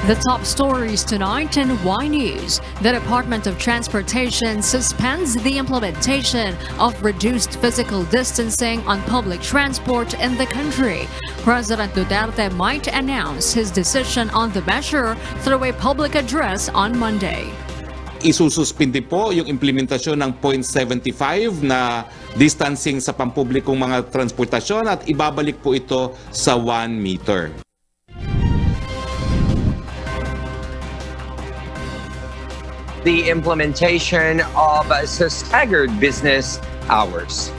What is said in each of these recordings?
The top stories tonight in Y News. The Department of Transportation suspends the implementation of reduced physical distancing on public transport in the country. President Duterte might announce his decision on the measure through a public address on Monday. Isususpindi po yung implementasyon ng 0.75 na distancing sa pampublikong mga transportasyon at ibabalik po ito sa 1 meter. The implementation of staggered business hours.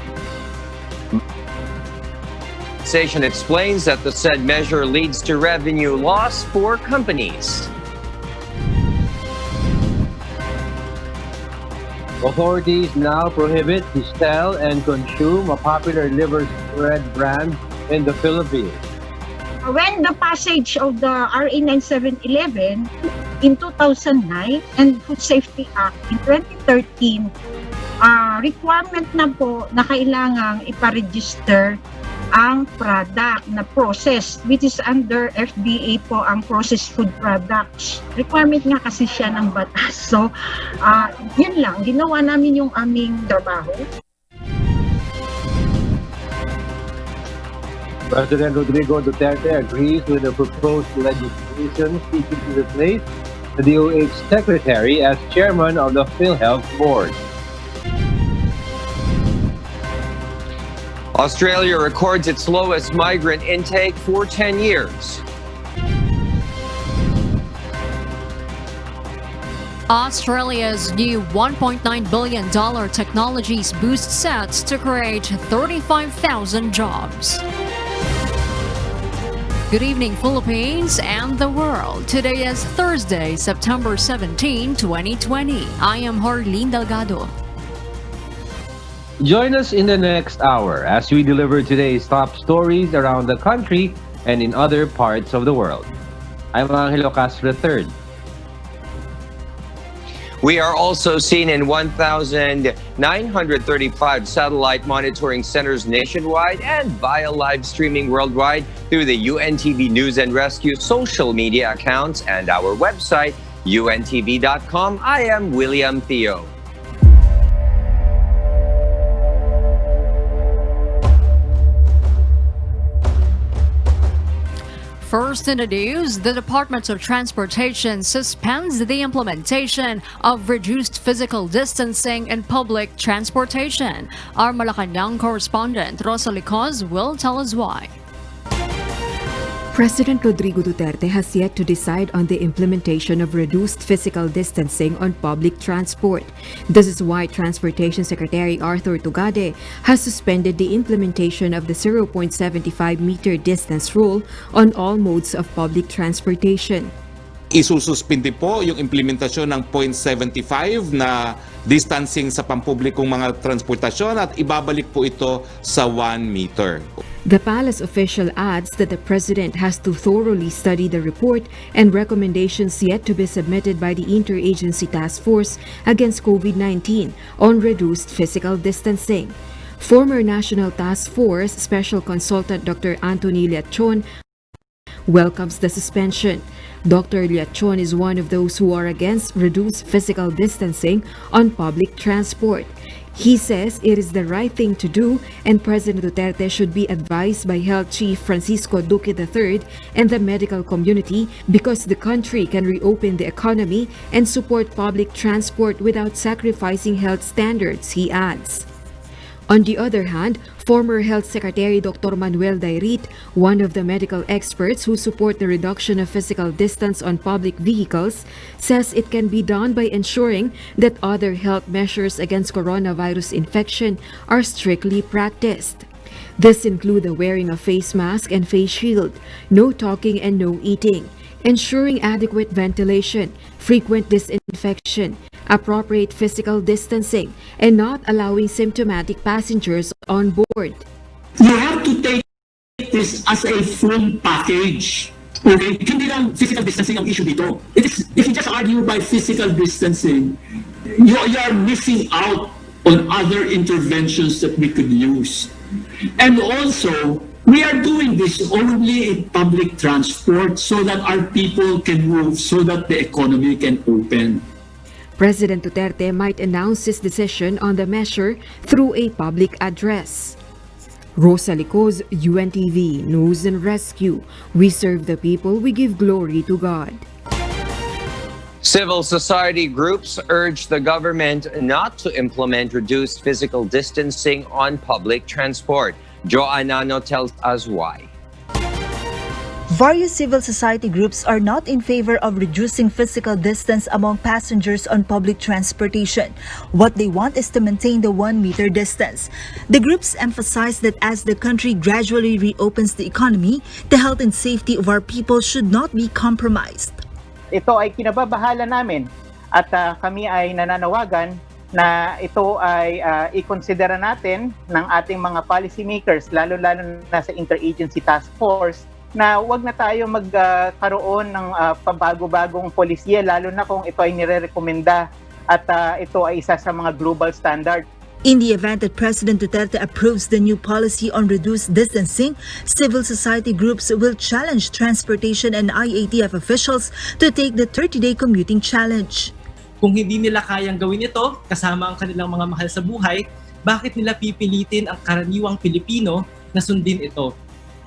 Station explains that the said measure leads to revenue loss for companies. Authorities now prohibit to sell and consume a popular liver spread brand in the Philippines. When the passage of the RA 9711 in 2009 and Food Safety Act in 2013, requirement na po na kailangang iparegister ang product na processed, which is under FDA po ang processed food products. Requirement nga kasi siya ng batas. So, yun lang. Ginawa namin yung aming trabaho. President Rodrigo Duterte agrees with the proposed legislation seeking to replace the DOH Secretary as chairman of the PhilHealth Board. Australia records its lowest migrant intake for 10 years. Australia's new $1.9 billion technologies boost sets to create 35,000 jobs. Good evening, Philippines and the world. Today is Thursday, September 17, 2020. I am Harleen Delgado. Join us in the next hour as we deliver today's top stories around the country and in other parts of the world. I'm Angelo Castro III. We are also seen in 1,935 satellite monitoring centers nationwide and via live streaming worldwide through the UNTV News and Rescue social media accounts and our website, untv.com. I am William Theo. First in the news, the Department of Transportation suspends the implementation of reduced physical distancing in public transportation. Our Malacanang correspondent, Rosa Licos, will tell us why. President Rodrigo Duterte has yet to decide on the implementation of reduced physical distancing on public transport. This is why Transportation Secretary Arthur Tugade has suspended the implementation of the 0.75-meter distance rule on all modes of public transportation. Isususpindi po yung implementasyon ng 0.75 na distancing sa pampublikong mga transportasyon at ibabalik po ito sa 1 meter. The palace official adds that the president has to thoroughly study the report and recommendations yet to be submitted by the Interagency Task Force against COVID-19 on reduced physical distancing. Former National Task Force Special Consultant Dr. Anthony Liachon welcomes the suspension. Dr. Liachon is one of those who are against reduced physical distancing on public transport. He says it is the right thing to do and President Duterte should be advised by Health Chief Francisco Duque III and the medical community because the country can reopen the economy and support public transport without sacrificing health standards, he adds. On the other hand, former Health Secretary Dr. Manuel Dairit, one of the medical experts who support the reduction of physical distance on public vehicles, says it can be done by ensuring that other health measures against coronavirus infection are strictly practiced. This include the wearing of face mask and face shield, no talking and no eating, ensuring adequate ventilation, frequent disinfection, appropriate physical distancing, and not allowing symptomatic passengers on board. You have to take this as a full package. Okay? Hindi lang physical distancing ang issue dito. If you just argue by physical distancing, you are missing out on other interventions that we could use. And also, We are doing this only in public transport so that our people can move, so that the economy can open. President Duterte might announce his decision on the measure through a public address. Rosa Licoz, UNTV News and Rescue. We serve the people, we give glory to God. Civil society groups urge the government not to implement reduced physical distancing on public transport. Joanano tells us why. Various civil society groups are not in favor of reducing physical distance among passengers on public transportation. What they want is to maintain the 1-meter distance. The groups emphasize that as the country gradually reopens the economy, the health and safety of our people should not be compromised. Ito ay kinababahala namin at kami ay nananawagan na ito ay ikonsidera natin ng ating mga policymakers, lalo-lalo na sa Interagency Task Force, na wag na tayo magkaroon ng pabago-bagong polisiya, lalo na kung ito ay nire-rekomenda at ito ay isa sa mga global standard. In the event that President Duterte approves the new policy on reduced distancing, civil society groups will challenge transportation and IATF officials to take the 30-day commuting challenge. Kung hindi nila kayang gawin ito, kasama ang kanilang mga mahal sa buhay, bakit nila pipilitin ang karaniwang Pilipino na sundin ito?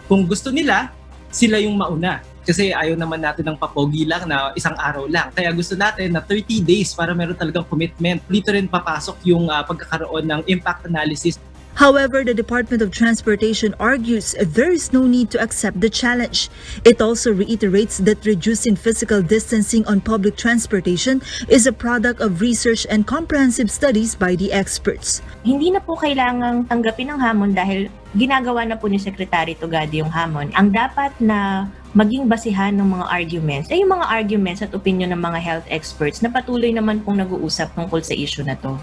Kung gusto nila, sila yung mauna. Kasi ayaw naman natin ng papogi lang na isang araw lang. Kaya gusto natin na 30 days para meron talagang commitment. Dito rin papasok yung pagkakaroon ng impact analysis. However, the Department of Transportation argues there is no need to accept the challenge. It also reiterates that reducing physical distancing on public transportation is a product of research and comprehensive studies by the experts. Hindi na po kailangang tanggapin ang hamon dahil ginagawa na po ni Secretary Tugadi yung hamon. Ang dapat na maging basihan ng mga arguments ay yung mga arguments at opinion ng mga health experts na patuloy naman pong nag-uusap tungkol sa issue na to.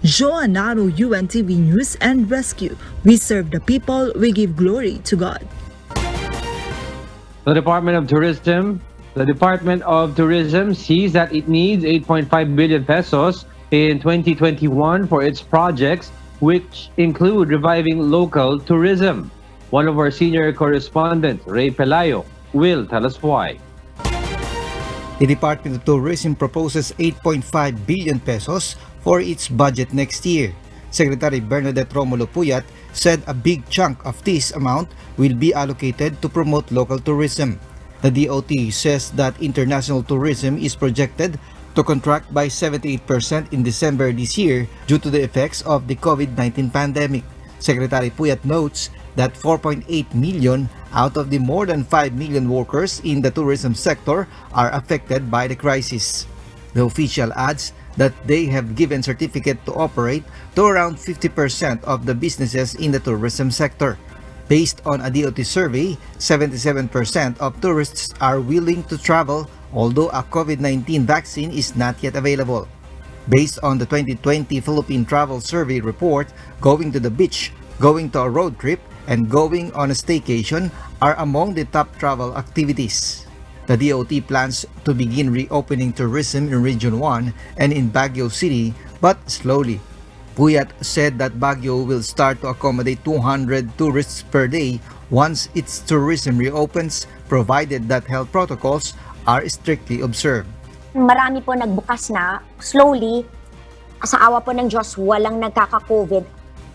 Joanano, UNTV News and Rescue. We serve the people, we give glory to God. The Department of Tourism sees that it needs 8.5 billion pesos in 2021 for its projects, which include reviving local tourism. One of our senior correspondents, Ray Pelayo, will tell us why. The Department of Tourism proposes 8.5 billion pesos for its budget next year. Secretary Bernadette Romulo Puyat said a big chunk of this amount will be allocated to promote local tourism. The DOT says that international tourism is projected to contract by 78% in December this year due to the effects of the COVID-19 pandemic. Secretary Puyat notes that 4.8 million out of the more than 5 million workers in the tourism sector are affected by the crisis. The official adds that they have given certificate to operate to around 50% of the businesses in the tourism sector. Based on a DOT survey, 77% of tourists are willing to travel, although a COVID-19 vaccine is not yet available. Based on the 2020 Philippine Travel Survey report, going to the beach, going to a road trip, and going on a staycation are among the top travel activities. The DOT plans to begin reopening tourism in Region 1 and in Baguio City, but slowly. Puyat said that Baguio will start to accommodate 200 tourists per day once its tourism reopens, provided that health protocols are strictly observed. Marami po nagbukas na, slowly, sa awa po ng Diyos, walang nagkaka-COVID.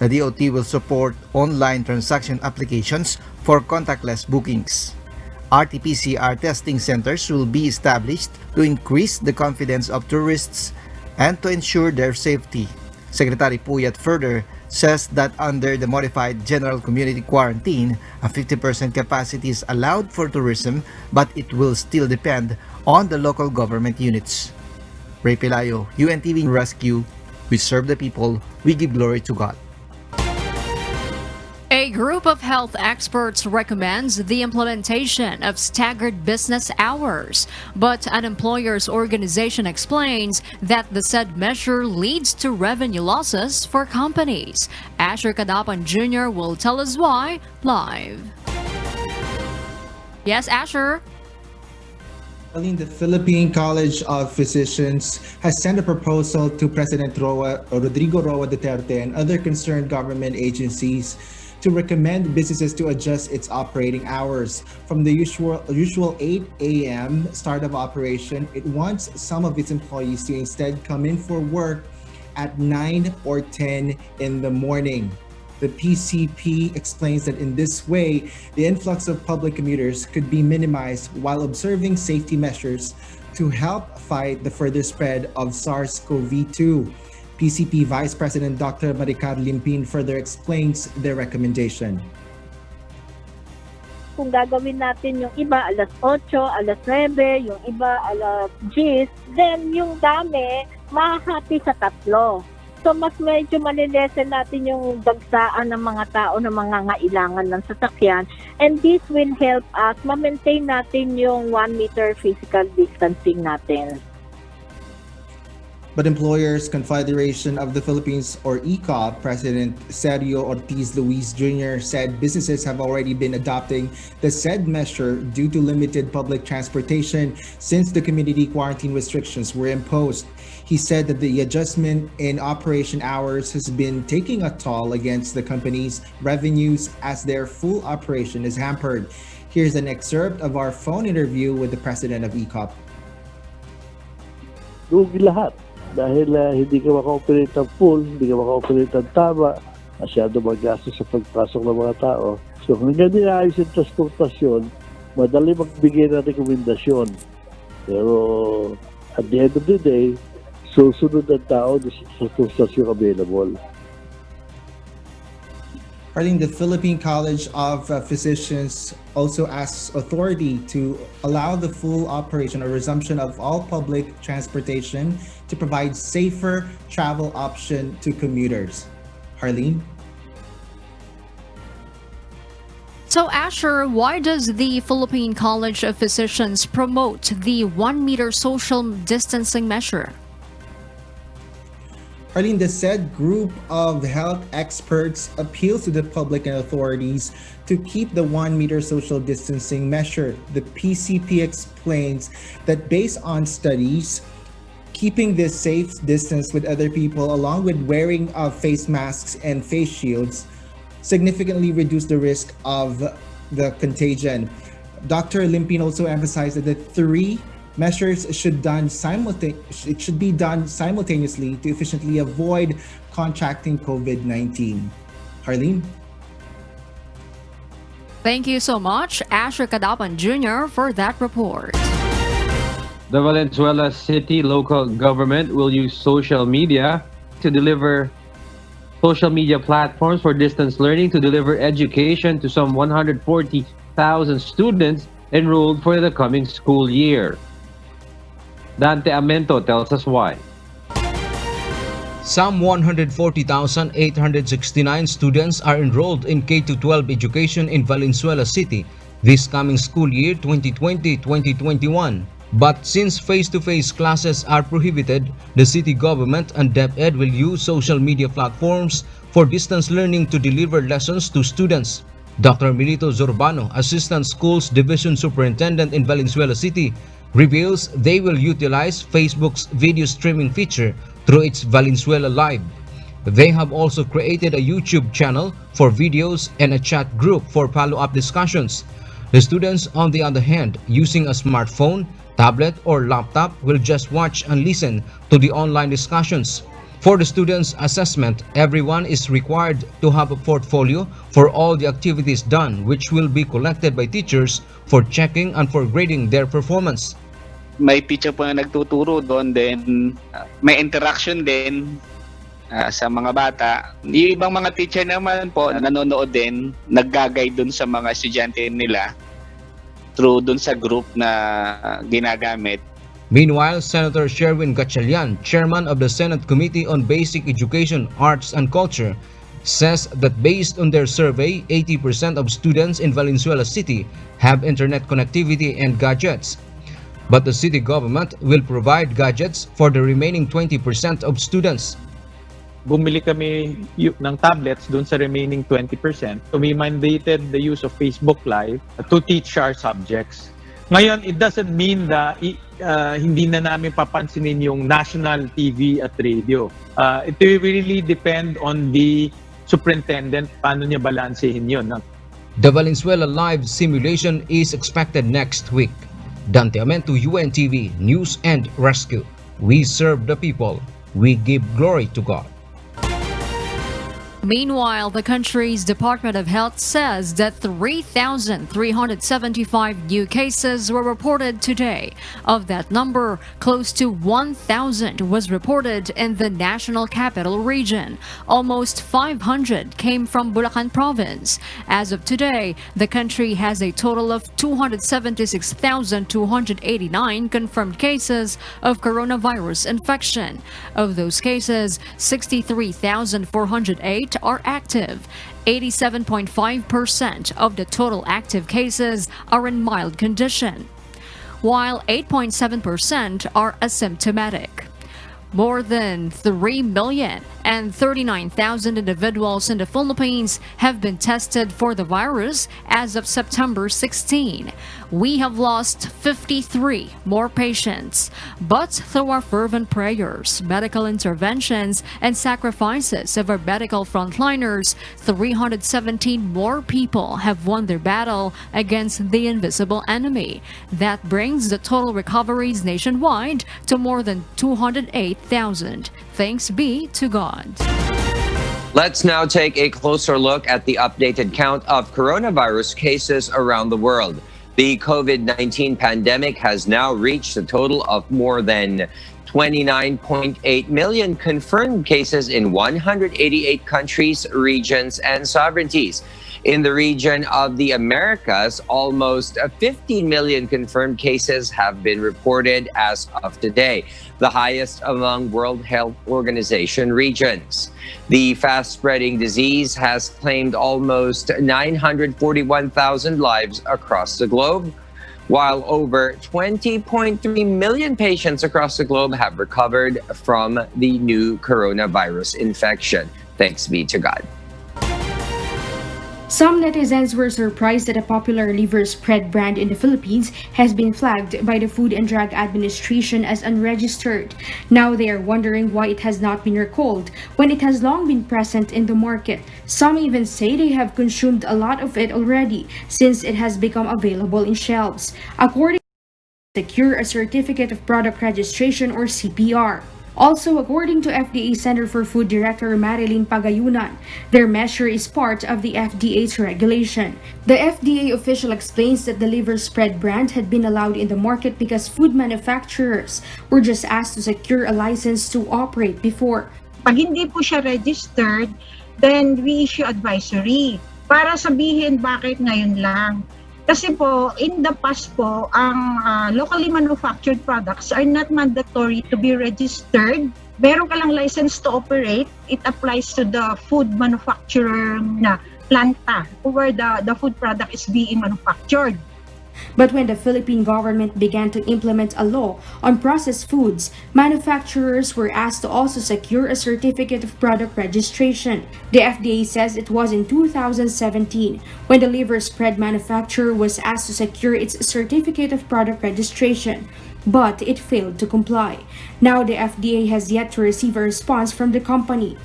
The DOT will support online transaction applications for contactless bookings. RT-PCR testing centers will be established to increase the confidence of tourists and to ensure their safety. Secretary Puyat further says that under the modified general community quarantine, a 50% capacity is allowed for tourism, but it will still depend on the local government units. Ray Pelayo, UNTV Rescue. We serve the people, we give glory to God. A group of health experts recommends the implementation of staggered business hours, but an employers' organization explains that the said measure leads to revenue losses for companies. Asher Kadapan Jr. will tell us why live. Yes, Asher? The Philippine College of Physicians has sent a proposal to President Rodrigo Roa Duterte and other concerned government agencies to recommend businesses to adjust its operating hours. From the usual 8 a.m. start of operation, it wants some of its employees to instead come in for work at 9 or 10 in the morning. The PCP explains that in this way, the influx of public commuters could be minimized while observing safety measures to help fight the further spread of SARS-CoV-2. PCP Vice President Dr. Maricar Limpin further explains their recommendation. Kung gagawin natin yung iba alas 8, alas 9, yung iba alas 10, then yung dami mahahati sa 3. So mas medyo malilesen natin yung dagsaan ng mga tao na mangangailangan ng sasakyan, and this will help us ma-maintain natin yung 1 meter physical distancing natin. But Employers Confederation of the Philippines, or ECOP, President Sergio Ortiz Luis Jr. said businesses have already been adopting the said measure due to limited public transportation since the community quarantine restrictions were imposed. He said that the adjustment in operation hours has been taking a toll against the company's revenues as their full operation is hampered. Here's an excerpt of our phone interview with the president of ECOP. Lugi lahat. Dahil hindi ka maka-operate ng full, hindi ka maka-operate ng tama, masyado magastos sa pagpasok ng mga tao. So kung hindi naayos yung transportasyon, madali magbigay ng rekomendasyon. Pero at the end of the day, susunod ang tao sa transportasyon available. Arlene, the Philippine College of Physicians also asks authority to allow the full operation or resumption of all public transportation to provide safer travel option to commuters. Harleen? So, Asher, why does the Philippine College of Physicians promote the 1 meter social distancing measure? Arlene, the said group of health experts appeals to the public and authorities to keep the 1 meter social distancing measure. The PCP explains that based on studies, keeping this safe distance with other people along with wearing of face masks and face shields significantly reduce the risk of the contagion. Dr. Limpin also emphasized that the 3 measures should be done simultaneously to efficiently avoid contracting COVID-19. Harleen? Thank you so much, Asher Cadapan Jr., for that report. The Valenzuela City local government will use social media platforms for distance learning to deliver education to some 140,000 students enrolled for the coming school year. Dante Amento tells us why. Some 140,869 students are enrolled in K-12 education in Valenzuela City this coming school year 2020-2021. But since face-to-face classes are prohibited, the city government and DepEd will use social media platforms for distance learning to deliver lessons to students. Dr. Milito Zorbano, Assistant Schools Division Superintendent in Valenzuela City, reveals they will utilize Facebook's video streaming feature through its Valenzuela Live. They have also created a YouTube channel for videos and a chat group for follow-up discussions. The students, on the other hand, using a smartphone, tablet, or laptop will just watch and listen to the online discussions. For the students' assessment, everyone is required to have a portfolio for all the activities done, which will be collected by teachers for checking and for grading their performance. May teacher po na nagtuturo doon, then may interaction din sa mga bata. Yung ibang mga teacher naman po nanonood din, nag-guide doon sa mga estudyante nila through doon sa group na ginagamit. Meanwhile, Senator Sherwin Gatchalian, chairman of the Senate Committee on Basic Education, Arts and Culture, says that based on their survey, 80% of students in Valenzuela City have internet connectivity and gadgets. But the city government will provide gadgets for the remaining 20% of students. Bumili kami ng tablets doon sa remaining 20%. So we mandated the use of Facebook Live to teach our subjects. Ngayon, it doesn't mean that hindi na namin papansinin yung national TV at radio. It will really depend on the superintendent paano niya balansehin yun. The Valenzuela live simulation is expected next week. Dante Amento, UNTV News and Rescue. We serve the people. We give glory to God. Meanwhile, the country's Department of Health says that 3,375 new cases were reported today. Of that number, close to 1,000 was reported in the National Capital Region. Almost 500 came from Bulacan Province. As of today, the country has a total of 276,289 confirmed cases of coronavirus infection. Of those cases, 63,408 are active. 87.5% of the total active cases are in mild condition, while 8.7% are asymptomatic. More than 3,039,000 individuals in the Philippines have been tested for the virus as of September 16. We have lost 53 more patients, but through our fervent prayers, medical interventions, and sacrifices of our medical frontliners, 317 more people have won their battle against the invisible enemy. That brings the total recoveries nationwide to more than 208,000. Thanks be to God. Let's now take a closer look at the updated count of coronavirus cases around the world. The COVID-19 pandemic has now reached a total of more than 29.8 million confirmed cases in 188 countries, regions, and sovereignties. In the region of the Americas, almost 15 million confirmed cases have been reported as of today, the highest among World Health Organization regions. The fast-spreading disease has claimed almost 941,000 lives across the globe, while over 20.3 million patients across the globe have recovered from the new coronavirus infection. Thanks be to God. Some netizens were surprised that a popular liver spread brand in the Philippines has been flagged by the Food and Drug Administration as unregistered. Now they are wondering why it has not been recalled when it has long been present in the market. Some even say they have consumed a lot of it already since it has become available in shelves. According to secure a certificate of product registration or CPR. Also, according to FDA Center for Food Director Marilyn Pagayunan, their measure is part of the FDA's regulation. The FDA official explains that the liver spread brand had been allowed in the market because food manufacturers were just asked to secure a license to operate before. Pag hindi po siya registered, then we issue advisory para sabihin bakit ngayon lang. Kasi po, in the past po, ang locally manufactured products are not mandatory to be registered. Meron ka lang license to operate. It applies to the food manufacturer na planta where the food product is being manufactured. But when the Philippine government began to implement a law on processed foods, manufacturers were asked to also secure a certificate of product registration. The FDA says it was in 2017 when the liver spread manufacturer was asked to secure its certificate of product registration, but it failed to comply. Now the FDA has yet to receive a response from the company.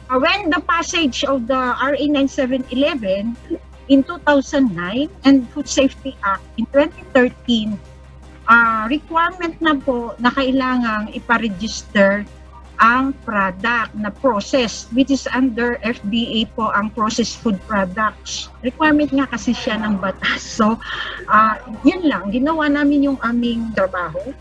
When the passage of the RA 9711 in 2009 and Food Safety Act in 2013, requirement na po na kailangang iparegister ang product na processed, which is under FDA po ang processed food products. Requirement nga kasi siya ng batas. So, yun lang. Ginawa namin yung aming trabaho.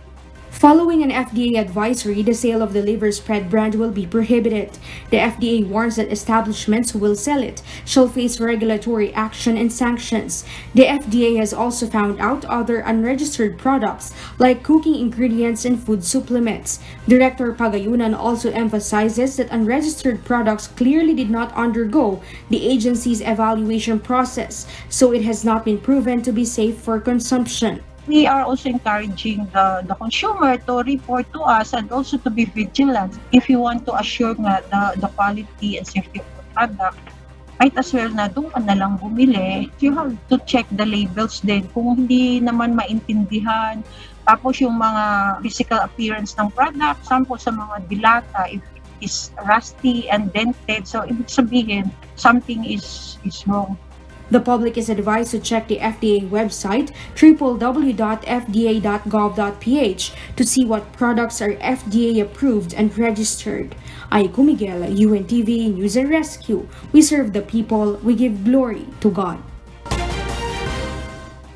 Following an FDA advisory, the sale of the liver spread brand will be prohibited. The FDA warns that establishments who will sell it shall face regulatory action and sanctions. The FDA has also found out other unregistered products like cooking ingredients and food supplements. Director Pagayunan also emphasizes that unregistered products clearly did not undergo the agency's evaluation process, so it has not been proven to be safe for consumption. We are also encouraging the consumer to report to us and also to be vigilant if you want to assure nga the quality and safety of the product. Might as well na doon ka na lang bumili. You have to check the labels din kung hindi naman maintindihan. Tapos yung mga physical appearance ng product, sample sa mga dilata, if is rusty and dented. So ibig sabihin, something is wrong. The public is advised to check the FDA website www.fda.gov.ph to see what products are FDA approved and registered. Aiko Miguel, UNTV News and Rescue. We serve the people, we give glory to God.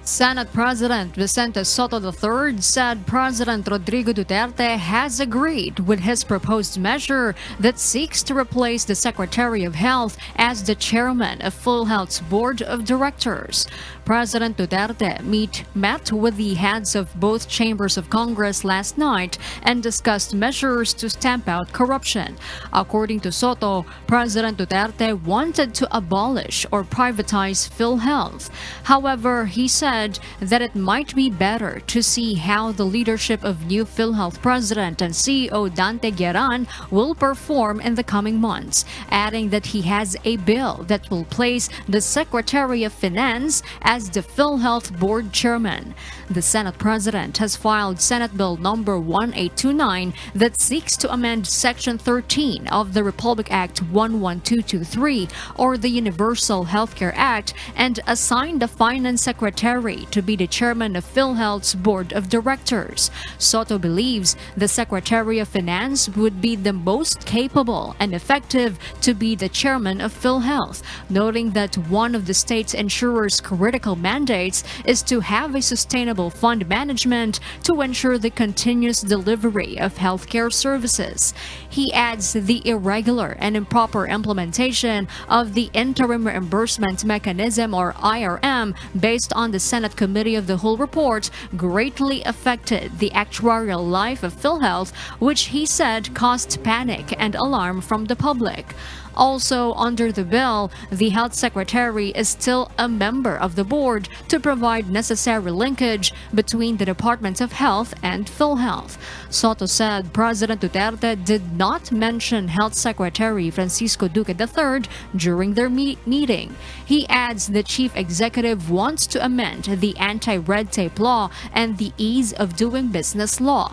Senate President Vicente Soto III said President Rodrigo Duterte has agreed with his proposed measure that seeks to replace the Secretary of Health as the chairman of PhilHealth's Board of Directors. President Duterte met with the heads of both chambers of Congress last night and discussed measures to stamp out corruption. According to Soto, President Duterte wanted to abolish or privatize PhilHealth. However, he said that it might be better to see how the leadership of new PhilHealth President and CEO Dante Gueran will perform in the coming months, adding that he has a bill that will place the Secretary of Finance as the PhilHealth Board Chairman. The Senate President has filed Senate Bill number 1829 that seeks to amend Section 13 of the Republic Act 11223 or the Universal Healthcare Act and assign the Finance Secretary to be the chairman of PhilHealth's Board of Directors. Soto believes the Secretary of Finance would be the most capable and effective to be the chairman of PhilHealth, noting that one of the state's insurers' critical mandates is to have a sustainable fund management to ensure the continuous delivery of healthcare services. He adds the irregular and improper implementation of the Interim Reimbursement Mechanism or IRM based on the Senate Committee of the Whole report greatly affected the actuarial life of PhilHealth, which he said caused panic and alarm from the public. Also, under the bill, the health secretary is still a member of the board to provide necessary linkage between the Department of Health and PhilHealth. Soto said President Duterte did not mention Health Secretary Francisco Duque III during their meeting. He adds the chief executive wants to amend the anti-red tape law and the ease of doing business law.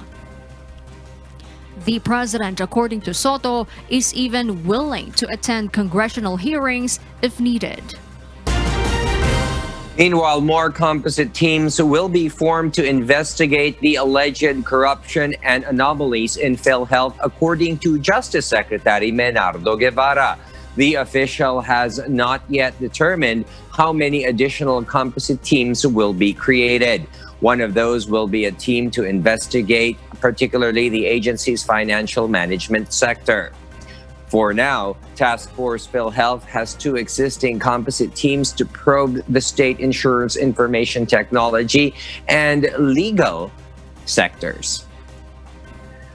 The president, according to Soto, is even willing to attend congressional hearings if needed. Meanwhile, more composite teams will be formed to investigate the alleged corruption and anomalies in PhilHealth, according to Justice Secretary Menardo Guevara. The official has not yet determined how many additional composite teams will be created. One of those will be a team to investigate particularly the agency's financial management sector. For now, Task Force PhilHealth has two existing composite teams to probe the state insurance information technology and legal sectors.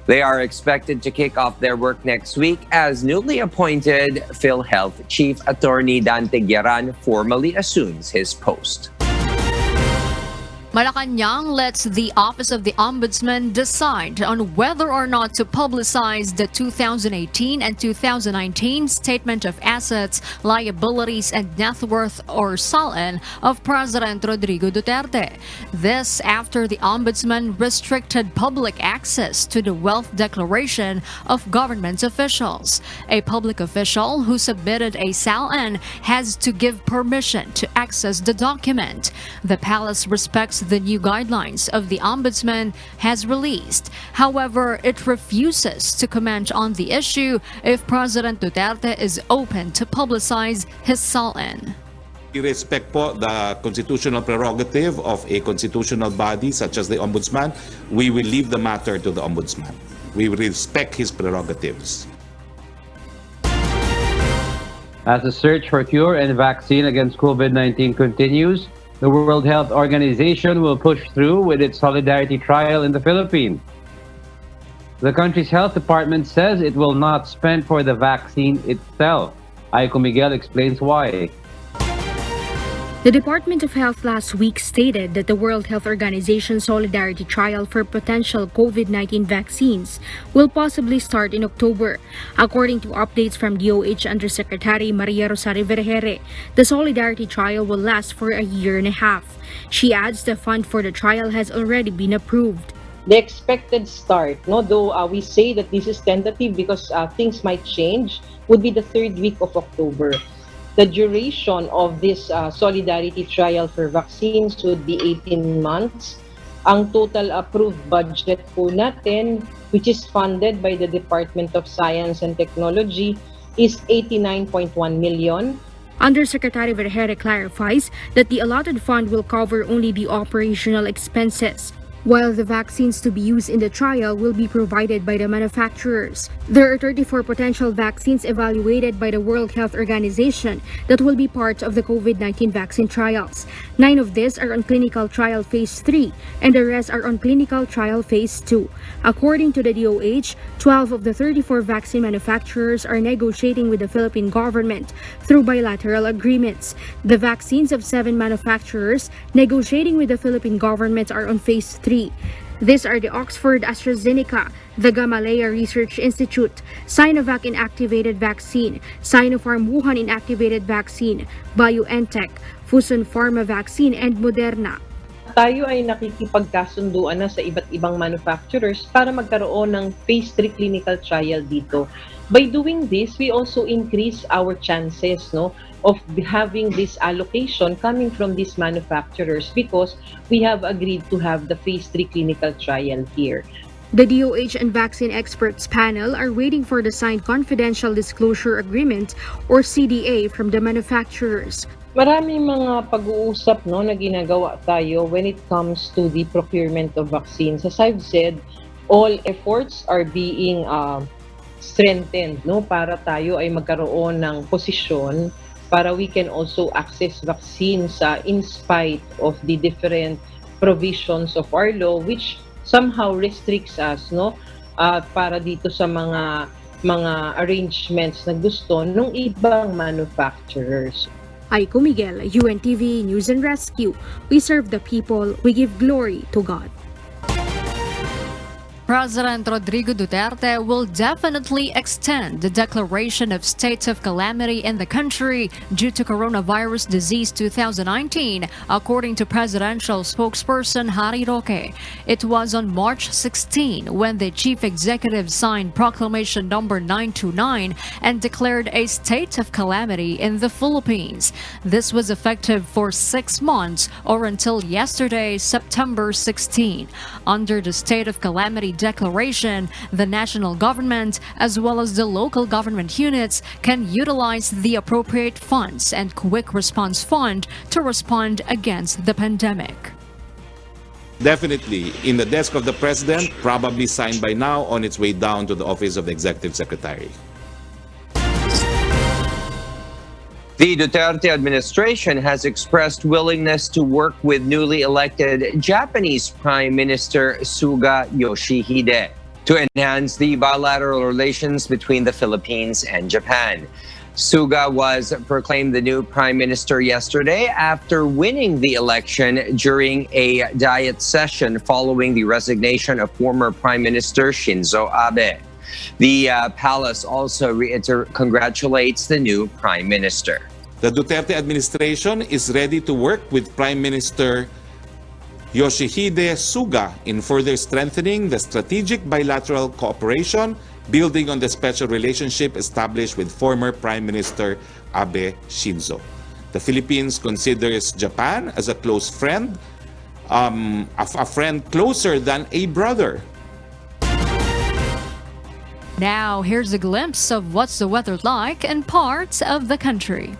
They are expected to kick off their work next week as newly appointed PhilHealth Chief Attorney Dante Gueran formally assumes his post. Malacanang lets the Office of the Ombudsman decide on whether or not to publicize the 2018 and 2019 Statement of Assets, Liabilities, and Net Worth or SALN of President Rodrigo Duterte. This after the Ombudsman restricted public access to the wealth declaration of government officials. A public official who submitted a SALN has to give permission to access the document. The palace respects the new guidelines of the Ombudsman has released. However, it refuses to comment on the issue if President Duterte is open to publicize his SALN. We respect po the constitutional prerogative of a constitutional body such as the Ombudsman. We will leave the matter to the Ombudsman. We respect his prerogatives. As the search for cure and vaccine against COVID-19 continues, the World Health Organization will push through with its solidarity trial in the Philippines. The country's health department says it will not spend for the vaccine itself. Aiko Miguel explains why. The Department of Health last week stated that the World Health Organization solidarity trial for potential COVID-19 vaccines will possibly start in October. According to updates from DOH Undersecretary Maria Rosario Vergere, the solidarity trial will last for a year and a half. She adds the fund for the trial has already been approved. the expected start, no, though we say that this is tentative because things might change, would be the third week of October. The duration of this solidarity trial for vaccines would be 18 months. Ang total approved budget po natin, which is funded by the Department of Science and Technology, is 89.1 million. Undersecretary Vergere clarifies that the allotted fund will cover only the operational expenses, while the vaccines to be used in the trial will be provided by the manufacturers. There are 34 potential vaccines evaluated by the World Health Organization that will be part of the COVID-19 vaccine trials. 9 of these are on clinical trial phase 3 and the rest are on clinical trial phase 2. According to the DOH, 12 of the 34 vaccine manufacturers are negotiating with the Philippine government through bilateral agreements. The vaccines of 7 manufacturers negotiating with the Philippine government are on phase 3. These are the Oxford AstraZeneca, the Gamaleya Research Institute, Sinovac Inactivated Vaccine, Sinopharm Wuhan Inactivated Vaccine, BioNTech, Fosun Pharma Vaccine, and Moderna. Tayo ay nakikipagkasunduan na sa iba't ibang manufacturers para magkaroon ng phase 3 clinical trial dito. By doing this, we also increase our chances, no, of having this allocation coming from these manufacturers because we have agreed to have the phase 3 clinical trial here. The DOH and Vaccine Experts Panel are waiting for the signed Confidential Disclosure Agreement or CDA from the manufacturers. Maraming mga pag-uusap, no, na ginagawa tayo when it comes to the procurement of vaccines. As I've said, all efforts are being strengthened, no, para tayo ay magkaroon ng posisyon para we can also access vaccines in spite of the different provisions of our law which somehow restricts us, no, para dito sa mga arrangements na gusto ng ibang manufacturers. Aiko Miguel, UNTV News and Rescue. We serve the people, we give glory to God. President Rodrigo Duterte will definitely extend the declaration of state of calamity in the country due to coronavirus disease 2019, according to presidential spokesperson Harry Roque. It was on March 16 when the chief executive signed Proclamation number 929 and declared a state of calamity in the Philippines. This was effective for 6 months or until yesterday, September 16. Under the state of calamity declaration, the national government as well as the local government units can utilize the appropriate funds and quick response fund to respond against the pandemic. Definitely in the desk of the president, probably signed by now on its way down to the office of the executive secretary. The Duterte administration has expressed willingness to work with newly elected Japanese Prime Minister Suga Yoshihide to enhance the bilateral relations between the Philippines and Japan. Suga was proclaimed the new prime minister yesterday after winning the election during a diet session following the resignation of former Prime Minister Shinzo Abe. The palace also congratulates the new prime minister. The Duterte administration is ready to work with Prime Minister Yoshihide Suga in further strengthening the strategic bilateral cooperation, building on the special relationship established with former Prime Minister Abe Shinzo. The Philippines considers Japan as a close friend, a friend closer than a brother. Now, here's a glimpse of what's the weather like in parts of the country.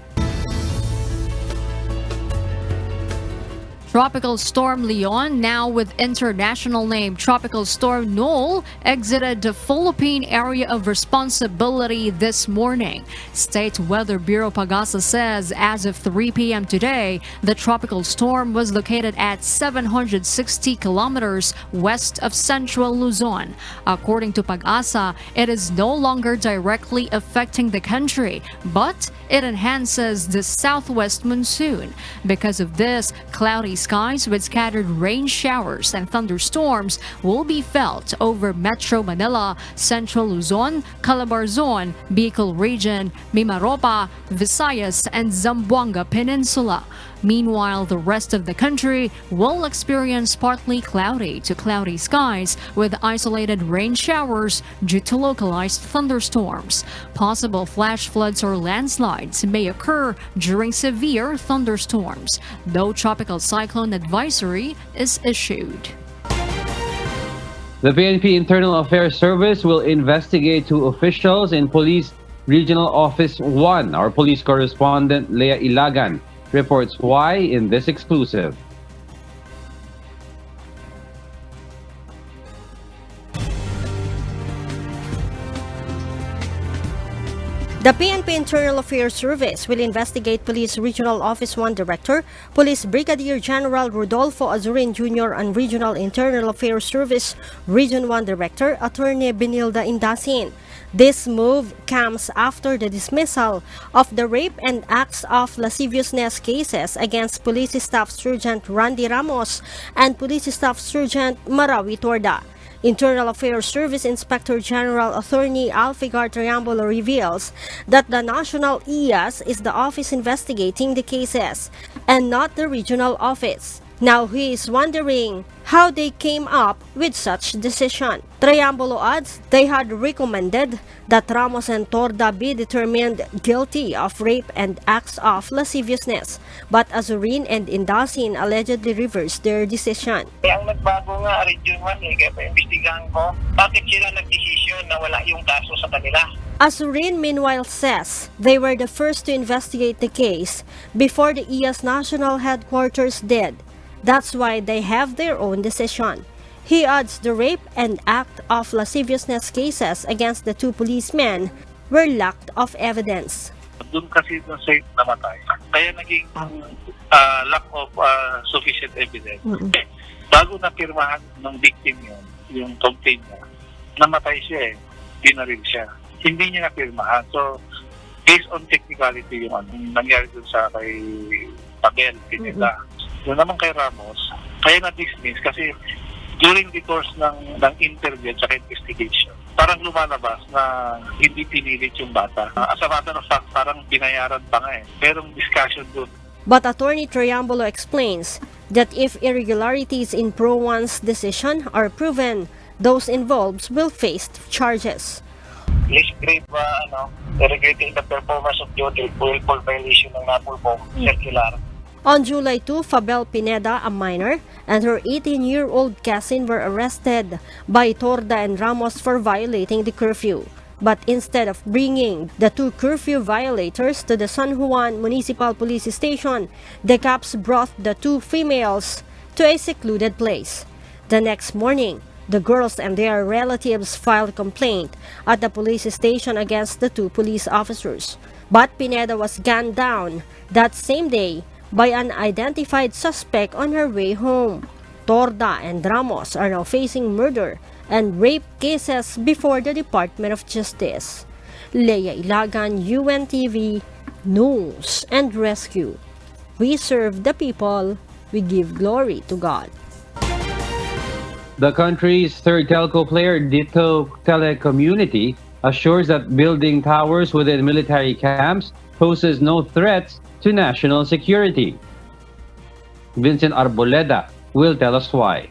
Tropical Storm Leon, now with international name Tropical Storm Noel, exited the Philippine area of responsibility this morning. State Weather Bureau Pagasa says as of 3 p.m. today, the tropical storm was located at 760 kilometers west of central Luzon. According to Pagasa, it is no longer directly affecting the country, but it enhances the southwest monsoon. Because of this, cloudy skies with scattered rain showers and thunderstorms will be felt over Metro Manila, Central Luzon, Calabarzon, Bicol Region, Mimaropa, Visayas, and Zamboanga Peninsula. Meanwhile, the rest of the country will experience partly cloudy to cloudy skies with isolated rain showers due to localized thunderstorms. Possible flash floods or landslides may occur during severe thunderstorms. No tropical cyclone advisory is issued. The PNP Internal Affairs Service will investigate two officials in Police Regional Office 1. Our police correspondent Leah Ilagan reports why in this exclusive. The PNP Internal Affairs Service will investigate Police Regional Office 1 Director, Police Brigadier General Rodolfo Azurin Jr. and Regional Internal Affairs Service Region 1 Director, Attorney Benilda Indasin. This move comes after the dismissal of the rape and acts of lasciviousness cases against Police Staff Sergeant Randy Ramos and Police Staff Sergeant Marawi Torda. Internal Affairs Service Inspector General Attorney Alfigar Triambolo reveals that the National IAS is the office investigating the cases and not the regional office. Now he is wondering how they came up with such decision. Triambolo adds they had recommended that Ramos and Torda be determined guilty of rape and acts of lasciviousness, but Azurin and Indasin allegedly reversed their decision. Ang nagbago nga Region 1 kaya pa-imbestigahan ko, bakit sila nag-desisyon na wala yung kaso sa kanila? Azurin meanwhile says they were the first to investigate the case before the IAS National Headquarters did. That's why they have their own decision. He adds the rape and act of lasciviousness cases against the two policemen were lacked of evidence. Doon kasi doon sa namatay. Kaya naging lack of sufficient evidence. Bago na pirmahan ng victim yun, yung complaint niya, namatay siya binaril siya. Hindi niya napirmahan. So, based on technicality yung nangyari doon sa kay Pabel, Pineda. Doon naman kay Ramos, kaya na-dismiss kasi during the course ng interview at investigation, parang lumalabas na hindi pinilit yung bata. As a matter of fact, parang binayaran pa nga Merong discussion doon. But Attorney Triambolo explains that if irregularities in Pro 1's decision are proven, those involved will face charges. Least grade irregularity in the performance of duty, willful violation ng napulpong circular. On July 2, Fabel Pineda, a minor, and her 18-year-old cousin were arrested by Torda and Ramos for violating the curfew. But instead of bringing the two curfew violators to the San Juan Municipal Police Station, the cops brought the two females to a secluded place. The next morning, the girls and their relatives filed a complaint at the police station against the two police officers. But Pineda was gunned down that same day by an identified suspect on her way home. Torda and Ramos are now facing murder and rape cases before the Department of Justice. Leah Ilagan, UNTV, News and Rescue. We serve the people, we give glory to God. The country's third telco player, Dito Telecommunity, assures that building towers within military camps poses no threats to national security. Vincent Arboleda will tell us why.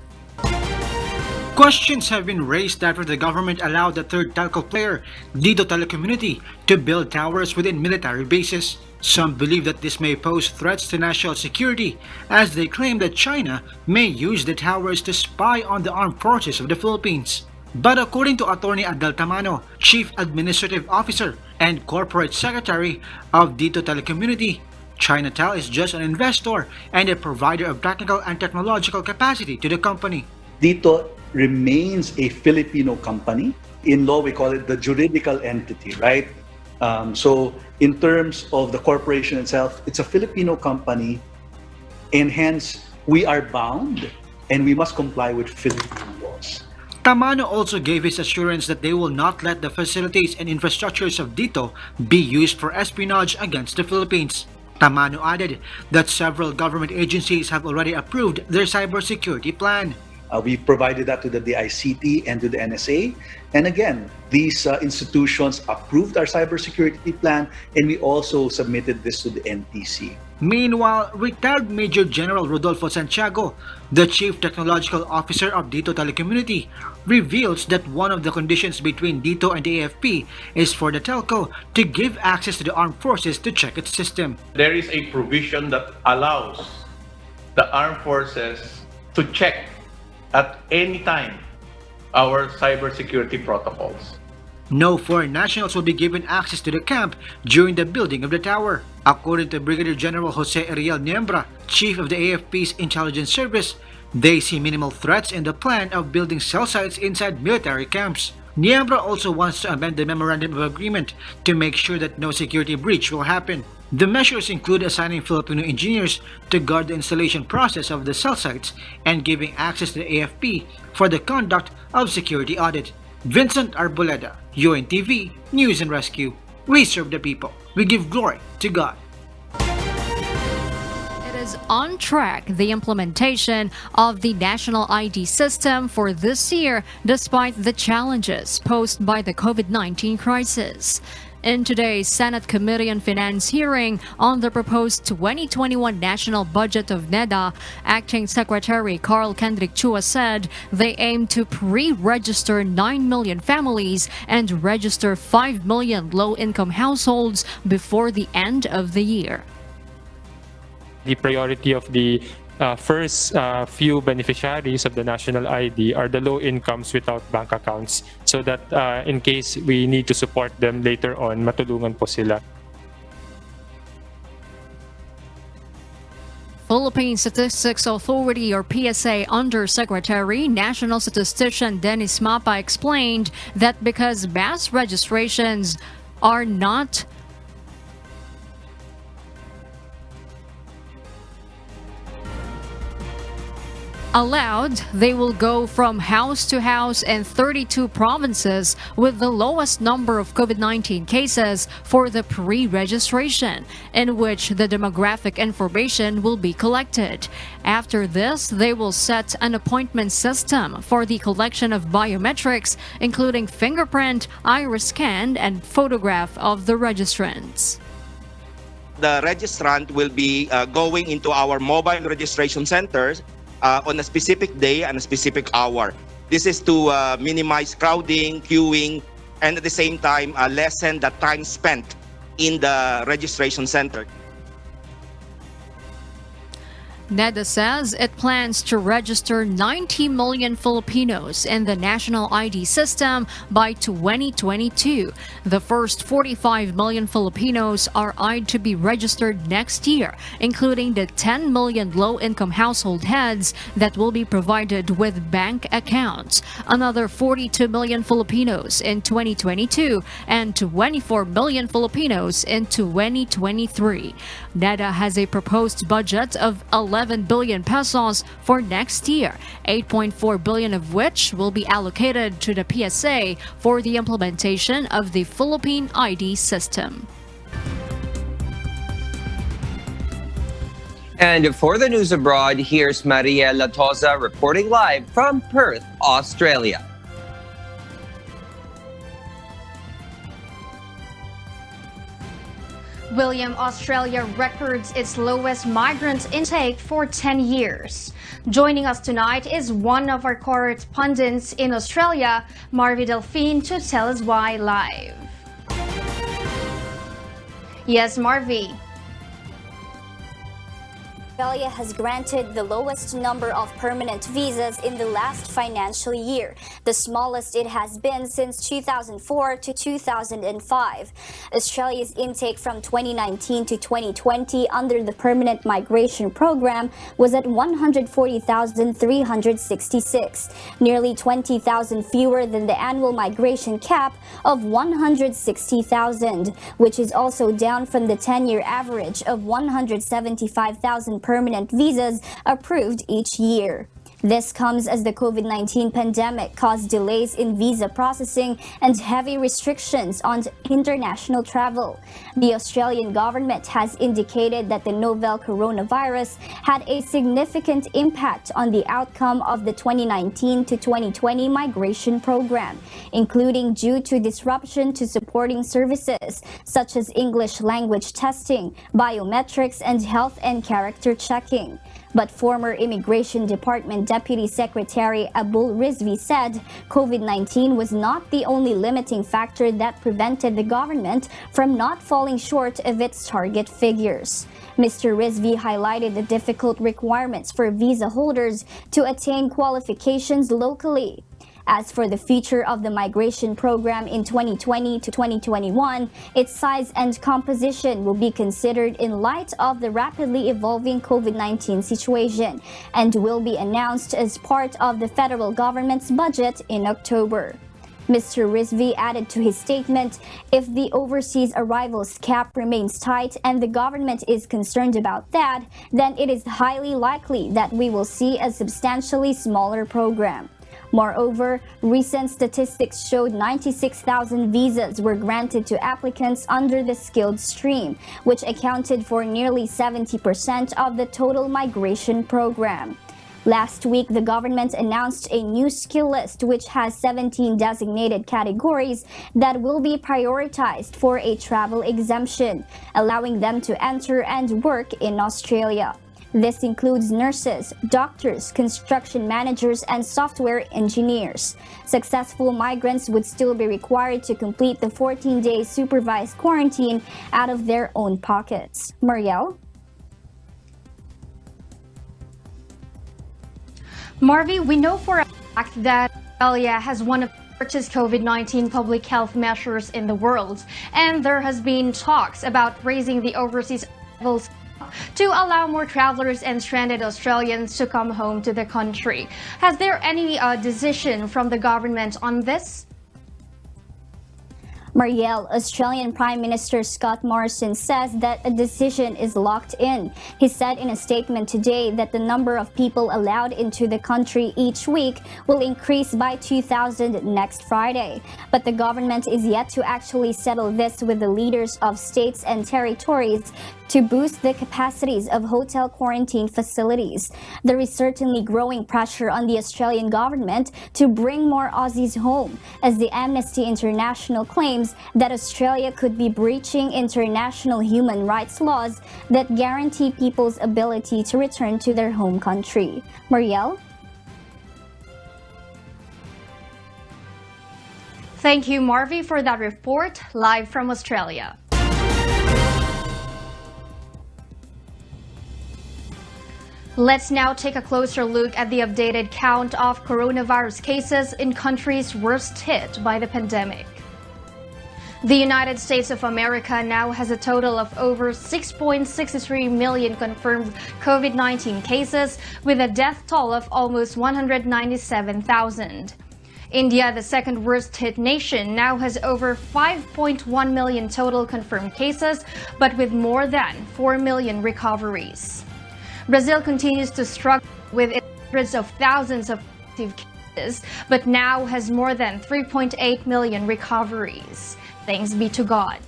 Questions have been raised after the government allowed the third telco player, Dito Telecommunity, to build towers within military bases. Some believe that this may pose threats to national security, as they claim that China may use the towers to spy on the armed forces of the Philippines. But according to Attorney Adel Tamano, Chief Administrative Officer and Corporate Secretary of Dito Telecommunity, Chinatel is just an investor and a provider of technical and technological capacity to the company. Dito remains a Filipino company. In law, we call it the juridical entity, right? So in terms of the corporation itself, it's a Filipino company, and hence we are bound and we must comply with Filipino laws. Tamano also gave his assurance that they will not let the facilities and infrastructures of Dito be used for espionage against the Philippines. Tamano added that several government agencies have already approved their cybersecurity plan. We provided that to the DICT and to the NSA. And again, these institutions approved our cybersecurity plan, and we also submitted this to the NTC. Meanwhile, retired Major General Rodolfo Santiago, the Chief Technological Officer of Dito Telecommunity, reveals that one of the conditions between Dito and the AFP is for the telco to give access to the armed forces to check its system. There is a provision that allows the armed forces to check at any time our cybersecurity protocols. No foreign nationals will be given access to the camp during the building of the tower. According to Brigadier General Jose Ariel Niembra, Chief of the AFP's Intelligence Service, they see minimal threats in the plan of building cell sites inside military camps. Niembra also wants to amend the Memorandum of Agreement to make sure that no security breach will happen. The measures include assigning Filipino engineers to guard the installation process of the cell sites and giving access to the AFP for the conduct of security audit. Vincent Arboleda, UNTV, News and Rescue. We serve the people. We give glory to God. It is on track, the implementation of the national ID system for this year, despite the challenges posed by the COVID-19 crisis. In today's Senate Committee on Finance hearing on the proposed 2021 national budget of NEDA, Acting Secretary Carl Kendrick Chua said they aim to pre-register 9 million families and register 5 million low-income households before the end of the year. The priority of the first few beneficiaries of the national ID are the low incomes without bank accounts, so that in case we need to support them later on, matulungan po sila. Philippine Statistics Authority or PSA Undersecretary, National Statistician Dennis Mapa explained that because mass registrations are not allowed, they will go from house to house in 32 provinces with the lowest number of COVID-19 cases for the pre-registration, in which the demographic information will be collected. After this, they will set an appointment system for the collection of biometrics, including fingerprint, iris scan, and photograph of the registrants. The registrant will be going into our mobile registration centers on a specific day and a specific hour. This is to minimize crowding, queuing, and at the same time lessen the time spent in the registration center. NEDA says it plans to register 90 million Filipinos in the national ID system by 2022. The first 45 million Filipinos are eyed to be registered next year, including the 10 million low-income household heads that will be provided with bank accounts. Another 42 million Filipinos in 2022 and 24 million Filipinos in 2023. NEDA has a proposed budget of 11 billion pesos for next year, 8.4 billion of which will be allocated to the PSA for the implementation of the Philippine ID system. And for the news abroad, here's Maria Latoza reporting live from Perth, Australia. William, Australia records its lowest migrant intake for 10 years. Joining us tonight is one of our correspondents in Australia, Marvi Delphine, to tell us why live. Yes, Marvi. Australia has granted the lowest number of permanent visas in the last financial year, the smallest it has been since 2004 to 2005. Australia's intake from 2019 to 2020 under the Permanent Migration Program was at 140,366, nearly 20,000 fewer than the annual migration cap of 160,000, which is also down from the 10-year average of 175,000 permanent visas approved each year. This comes as the COVID-19 pandemic caused delays in visa processing and heavy restrictions on international travel. The Australian government has indicated that the novel coronavirus had a significant impact on the outcome of the 2019 to 2020 migration program, including due to disruption to supporting services such as English language testing, biometrics, and health and character checking. But former Immigration Department Deputy Secretary Abul Rizvi said COVID-19 was not the only limiting factor that prevented the government from not falling short of its target figures. Mr. Rizvi highlighted the difficult requirements for visa holders to attain qualifications locally. As for the future of the migration program in 2020 to 2021, its size and composition will be considered in light of the rapidly evolving COVID-19 situation and will be announced as part of the federal government's budget in October. Mr. Rizvi added to his statement, if the overseas arrivals cap remains tight and the government is concerned about that, then it is highly likely that we will see a substantially smaller program. Moreover, recent statistics showed 96,000 visas were granted to applicants under the skilled stream, which accounted for nearly 70% of the total migration program. Last week, the government announced a new skill list which has 17 designated categories that will be prioritized for a travel exemption, allowing them to enter and work in Australia. This includes nurses, doctors, construction managers, and software engineers. Successful migrants would still be required to complete the 14-day supervised quarantine out of their own pockets. Marielle? Marvi, we know for a fact that Australia has one of the strictest COVID-19 public health measures in the world, and there has been talks about raising the overseas levels to allow more travelers and stranded Australians to come home to the country. Has there any decision from the government on this? Marielle, Australian Prime Minister Scott Morrison says that a decision is locked in. He said in a statement today that the number of people allowed into the country each week will increase by 2,000 next Friday. But the government is yet to actually settle this with the leaders of states and territories to boost the capacities of hotel quarantine facilities. There is certainly growing pressure on the Australian government to bring more Aussies home, as the Amnesty International claims that Australia could be breaching international human rights laws that guarantee people's ability to return to their home country. Marielle? Thank you, Marvi, for that report live from Australia. Let's now take a closer look at the updated count of coronavirus cases in countries worst hit by the pandemic. The United States of America now has a total of over 6.63 million confirmed COVID-19 cases, with a death toll of almost 197,000. India, the second worst hit nation, now has over 5.1 million total confirmed cases, but with more than 4 million recoveries. Brazil continues to struggle with hundreds of thousands of active cases, but now has more than 3.8 million recoveries. Thanks be to God.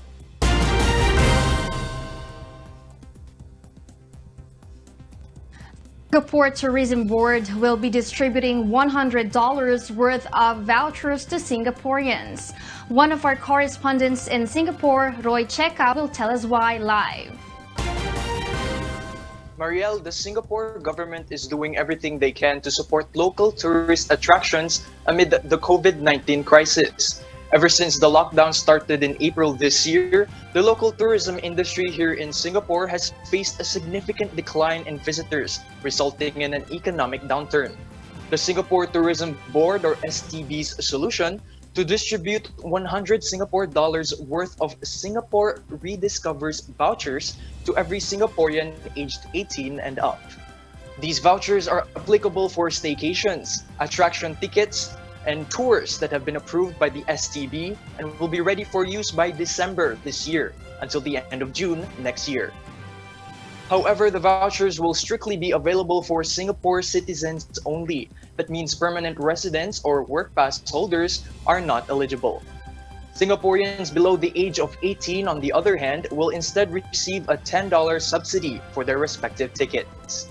Singapore Tourism Board will be distributing $100 worth of vouchers to Singaporeans. One of our correspondents in Singapore, Roy Cheka, will tell us why live. Marielle, the Singapore government is doing everything they can to support local tourist attractions amid the COVID-19 crisis. Ever since the lockdown started in April this year, the local tourism industry here in Singapore has faced a significant decline in visitors, resulting in an economic downturn. The Singapore Tourism Board, or STB's solution to distribute 100 Singapore dollars worth of Singapore Rediscovers vouchers to every Singaporean aged 18 and up. These vouchers are applicable for staycations, attraction tickets, and tours that have been approved by the STB and will be ready for use by December this year until the end of June next year. However, the vouchers will strictly be available for Singapore citizens only. That means permanent residents or work pass holders are not eligible. Singaporeans below the age of 18, on the other hand, will instead receive a $10 subsidy for their respective tickets.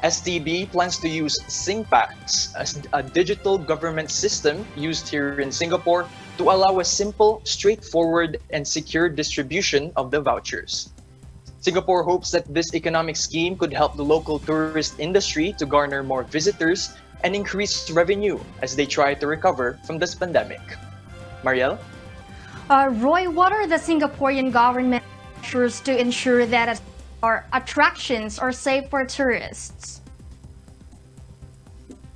STB plans to use SingPass, a digital government system used here in Singapore to allow a simple, straightforward, and secure distribution of the vouchers. Singapore hopes that this economic scheme could help the local tourist industry to garner more visitors and increase revenue as they try to recover from this pandemic. Marielle? Roy, what are the Singaporean government measures to ensure that our attractions are safe for tourists?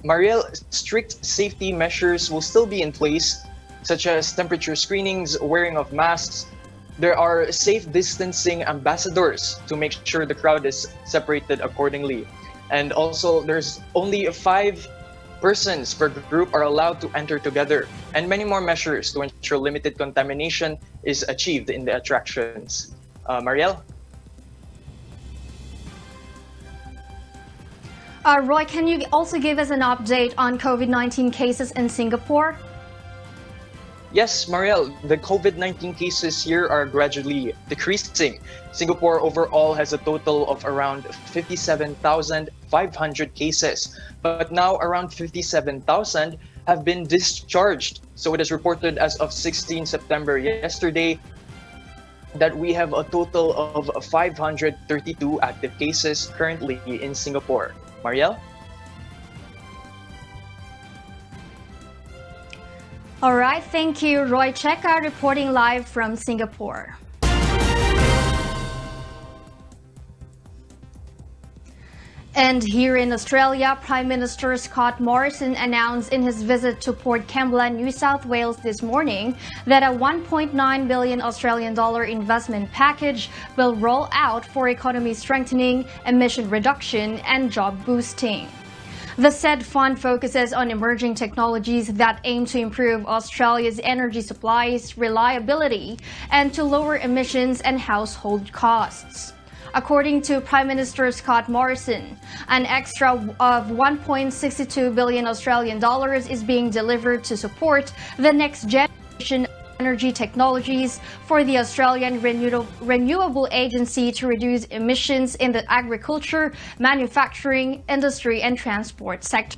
Marielle, strict safety measures will still be in place, such as temperature screenings, wearing of masks. There are safe distancing ambassadors to make sure the crowd is separated accordingly. And also, there's only 5 persons per group are allowed to enter together, and many more measures to ensure limited contamination is achieved in the attractions. Marielle? Roy, can you also give us an update on COVID-19 cases in Singapore? Yes, Marielle, the COVID-19 cases here are gradually decreasing. Singapore overall has a total of around 57,500 cases, but now around 57,000 have been discharged. So it is reported as of 16 September yesterday that we have a total of 532 active cases currently in Singapore. Marielle? All right, thank you, Roy Checa, reporting live from Singapore. And here in Australia, Prime Minister Scott Morrison announced in his visit to Port Kembla, New South Wales this morning that a 1.9 billion Australian dollar investment package will roll out for economy strengthening, emission reduction and job boosting. The said fund focuses on emerging technologies that aim to improve Australia's energy supplies, reliability, and to lower emissions and household costs. According to Prime Minister Scott Morrison, an extra of 1.62 billion Australian dollars is being delivered to support the next generation energy technologies for the Australian Renewable Agency to reduce emissions in the agriculture, manufacturing, industry and transport sector.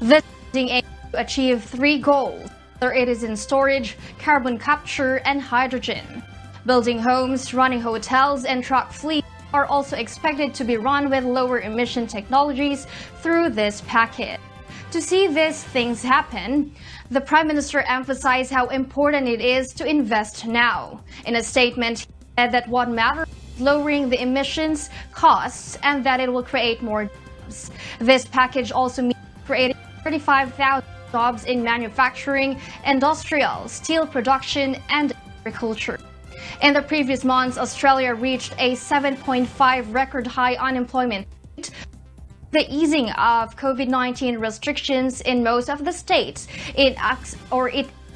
This aims to achieve 3 goals, whether it is in storage, carbon capture and hydrogen. Building homes, running hotels and truck fleets are also expected to be run with lower emission technologies through this package. To see these things happen, the Prime Minister emphasized how important it is to invest now. In a statement, he said that what matters is lowering the emissions costs and that it will create more jobs. This package also means creating 35,000 jobs in manufacturing, industrial, steel production and agriculture. In the previous months, Australia reached a 7.5 record high unemployment rate. The easing of COVID-19 restrictions in most of the states, it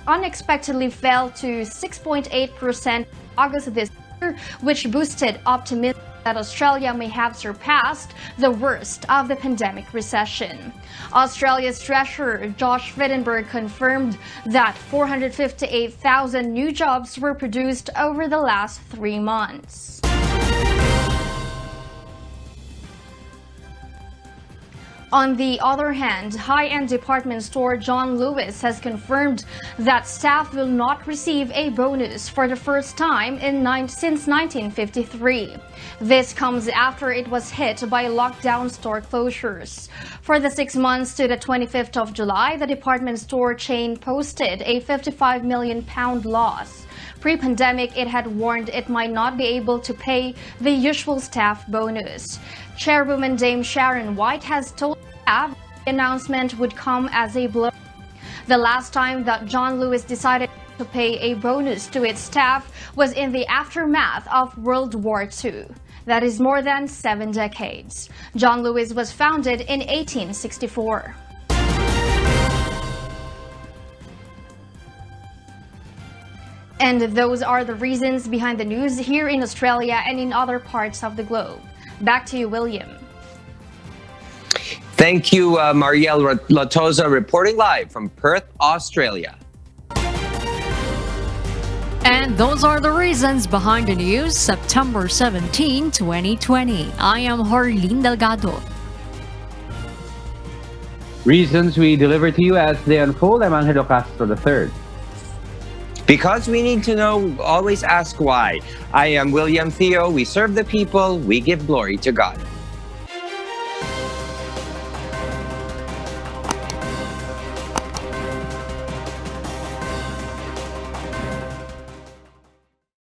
unexpectedly fell to 6.8% in August this year, which boosted optimism that Australia may have surpassed the worst of the pandemic recession. Australia's Treasurer Josh Frydenberg confirmed that 458,000 new jobs were produced over the last 3 months. On the other hand, high-end department store John Lewis has confirmed that staff will not receive a bonus for the first time since 1953. This comes after it was hit by lockdown store closures. For the 6 months to the 25th of July, the department store chain posted a £55 million loss. Pre-pandemic, it had warned it might not be able to pay the usual staff bonus. Chairwoman Dame Sharon White has told staff the announcement would come as a blow. The last time that John Lewis decided to pay a bonus to its staff was in the aftermath of World War II. That is more than 7 decades. John Lewis was founded in 1864. And those are the reasons behind the news here in Australia and in other parts of the globe. Back to you, William. Thank you, Marielle Latoza, reporting live from Perth, Australia. And those are the reasons behind the news, September 17, 2020. I am Harleen Delgado. Reasons we deliver to you as they unfold. I'm Angelo Castro III. Because we need to know, always ask why. I am William Theo. We serve the people. We give glory to God.